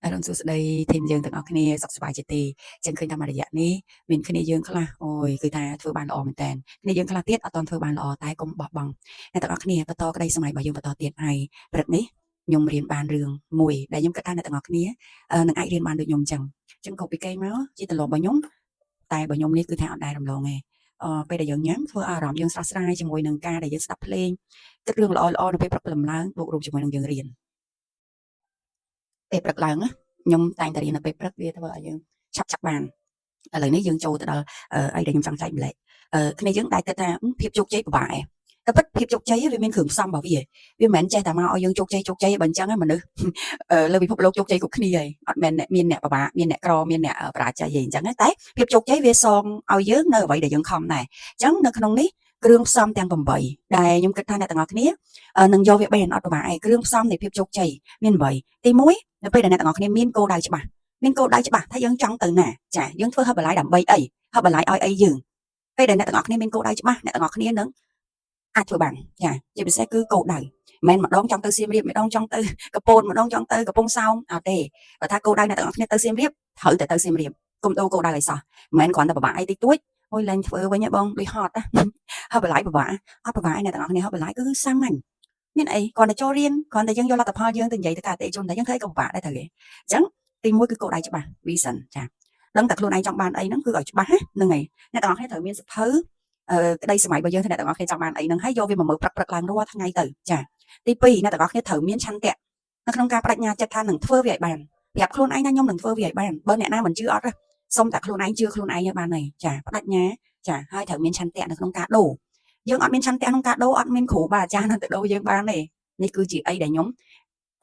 អរុនសួស្តីធីមយើងទាំងអស់គ្នាសុខសប្បាយជាទីចឹងឃើញតាមរយៈនេះមានគ្នាយើងខ្លះអូយគឺថាធ្វើបានល្អមែនតើគ្នាយើងខ្លះទៀតអត់ទាន់ធ្វើបានល្អតែកុំបោះបង់អ្នកទាំងអស់គ្នាបន្តក្តីសម័យរបស់យើងបន្តទៀតហើយព្រឹកនេះខ្ញុំរៀនបានរឿងមួយដែលខ្ញុំគិតថាអ្នកទាំងអស់គ្នានឹងអាចរៀនបានដូចខ្ញុំចឹងកុំពីគេមកជាទម្លាប់របស់ខ្ញុំតែរបស់ខ្ញុំនេះគឺថាអត់ដែររំលងទេពេលដែលយើងញ៉ាំធ្វើអារម្មណ៍យើងស្រស់ស្រាយជាមួយនឹងការដែលយើងស្ដាប់ភ្លេងគិតរឿងល្អៗនៅពេលព្រឹកព្រលឹមឡើងបូករួមជាមួយនឹងយើងរៀនពេលព្រឹកឡើងខ្ញុំតែងតែរៀននៅពេលព្រឹកវាធ្វើឲ្យយើងឆាប់បានឥឡូវនេះយើងចូលទៅដល់អីដែលខ្ញុំចង់ចែកម្លែកគ្នាយើងតែគិតថាភាពជោគជ័យពិបាកឯងតែពិតភាពជោគជ័យវាមានគ្រឿងផ្សំរបស់វាមិនមែនចេះតែមកឲ្យយើងជោគជ័យបើអញ្ចឹងមនុស្សលើពិភពលោកជោគជ័យគ្រប់គ្នាឯងអត់មែនមានអ្នកពិបាកមានអ្នកក្រមានអ្នកបរាជ័យឯងអញ្ចឹងតែភាពជោគជ័យវាសងឲ្យយើងនៅអ្វីដែលយើងខំដែរអញ្ចឹងនៅក្នុងនេះគ្រឿងផ្សំទាំង8ដែលខ្ញុំគិតថាអ្នកទាំងអស់គ្នានឹងយកវាបានអត់ពិបាកឯងគ្រឿងផ្សំនៃភាពជោគជ័យមាន8ទី1នៅពេលដែលអ្នកទាំងអស់គ្នាមានគោលដៅច្បាស់ថាយើងចង់ទៅណាចាយើងធ្វើ Herbalife ដើម្បីអី Herbalife ឲ្យអីយើងពេលដែលអ្នកទាំងអស់គ្នាមានគោលដៅច្បាស់អ្នកទាំងអស់គ្នានឹងអាចធ្វើបានចាជាពិសេសគឺគោលដៅមិនមែនម្ដងចង់ទៅសៀមរាបម្ដងចង់ទៅកំពតម្ដងចង់ទៅកំពង់សោមអត់ទេបើថាគោលដៅអ្នកទាំងអស់គ្នាទៅសៀមរាបត្រូវតែទៅសៀមរាបកុំដូរគោលដៅឲ្យសោះមិនមែនគ្រាន់តែពិបាកអីតិចតួចអូយឡើងធ្វើវិញហ៎បងដូចហត់ណា Herbalife ពិបាកអត់ពិបាកឯអ្នកទាំងអស់គ្នា Herbalife គឺសាមញ្ញមានអីគ្រាន់តែចូលរៀនគ្រាន់តែយើងយកលទ្ធផលយើងទៅនិយាយទៅកាតេជនតែយើងធ្វើអីក៏ពិបាកដែរទៅគេអញ្ចឹងទី1គឺគោលដៅច្បាស់ vision ចាដឹងតែខ្លួនឯងចង់បានអីហ្នឹងគឺឲ្យច្បាស់ហ្នឹងហើយអ្នកទាំងអស់គ្នាត្រូវមានសភៅក្តីសម័យរបស់យើងអ្នកទាំងអស់គ្នាចង់បានអីហ្នឹងហើយយកវាមកមើលព្រឹកឡើងរាល់ថ្ងៃទៅចាទី2អ្នកទាំងអស់គ្នាត្រូវមានឆន្ទៈនៅក្នុងការបដិញ្ញាចិត្តថានឹងធ្វើវាឲ្យបានប្រាប់ខ្លួនឯងថាខ្ញុំនឹងធ្វើវាឲ្យបានបើអ្នកណាមិនជឿអត់ទេសុំតែខ្លួនឯងជឿខ្លួនឯងឲ្យបានហើយចាបដិញ្ញាចាហើយត្រូវមានឆន្ទៈនៅក្នុងការដូរយើងអត់មានឆន្ទៈក្នុងការដូរអត់មានគ្រូបាអាចារ្យនៅទៅដូរយើងបានទេនេះគឺជាអីដែលខ្ញុំ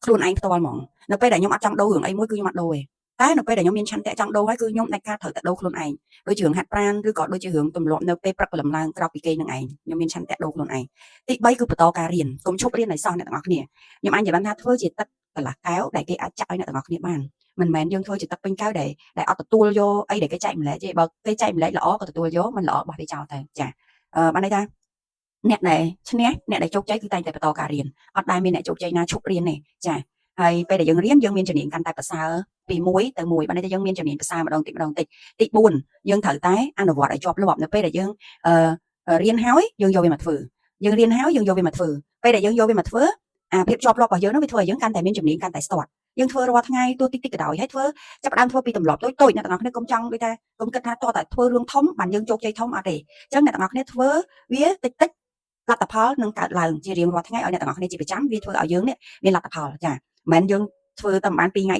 ខ្លួនឯងផ្ទាល់ហ្មងនៅពេលដែលខ្ញុំអត់ចង់ដូររឿងអីមួយគឺខ្ញុំអត់ដូរទេតែនៅពេលដែលខ្ញុំមានឆន្ទៈចង់ដូរហើយគឺខ្ញុំតែការត្រូវតែដូរខ្លួនឯងដូចជារឿងហាត់ប្រាណឬក៏ដូចជារឿងទម្លាប់នៅពេលព្រឹកព្រលឹមឡើងក្រោកពីគេនឹងឯងខ្ញុំមានឆន្ទៈដូរខ្លួនឯងទី3គឺបន្តការរៀនកុំឈប់រៀនឲ្យសោះអ្នកទាំងអស់គ្នាខ្ញុំអាចនិយាយបានថាធ្វើជាទឹកកន្លះកែវដែលគេអាចចាក់ឲ្យអ្នកទាំងអស់គ្នាបានមិនមែនយើងធ្វើជាទឹកពេញកែវដែលអត់ទទួលយកអីដែលគេចែកម្លែកទេបើគេចែកម្លែកល្អក៏ទទួលយកមិនល្អបោះវាចោលទៅចាបានន័យថាអ្នកដែលឈ្នះអ្នកដែលជោគជ័យគឺតែងតែបន្តការរៀនអត់ដែលមានអ្នកជោគជ័យណាឈប់រៀនទេចាហើយពេលដែលយើងរៀនយើងមានជំនាញកាន់តែប្រសើរពី1ទៅ1បានន័យថាយើងមានជំនាញប្រសើរម្ដងតិចទី4យើងត្រូវតែអនុវត្តឲ្យជាប់លាប់នៅពេលដែលយើងរៀនហើយយើងយកវាមកធ្វើយើងរៀនហើយយើងយកវាមកធ្វើពេលដែលយើងយកវាមកធ្វើអាភាពជាប់លាប់របស់យើងនោះវាធ្វើឲ្យយើងកាន់តែមានជំនាញកាន់តែស្ទាត់យើងធ្វើរាល់ថ្ងៃទោះតិចក៏ដោយហើយធ្វើចាប់ផ្ដើមធ្វើពីទម្លាប់តូចអ្នកទាំងអស់គ្នាកុំចង់ដូចថាកុំគិតថាតតែធ្វើរឿងធំបានយើងជោគជ័យធំអត់ទេអញ្ចឹងអ្នកទាំងអស់គ្នាធ្វើវាតិចលទ្ធផលនឹងកើតឡើងជារៀងរាល់ថ្ងៃឲ្យអ្នកទាំងអស់គ្នាជាប្រចាំវាធ្វើឲ្យយើងនេះមានលទ្ធផលចាមិនមែនយើងធ្វើតែប្រហែល2ថ្ងៃ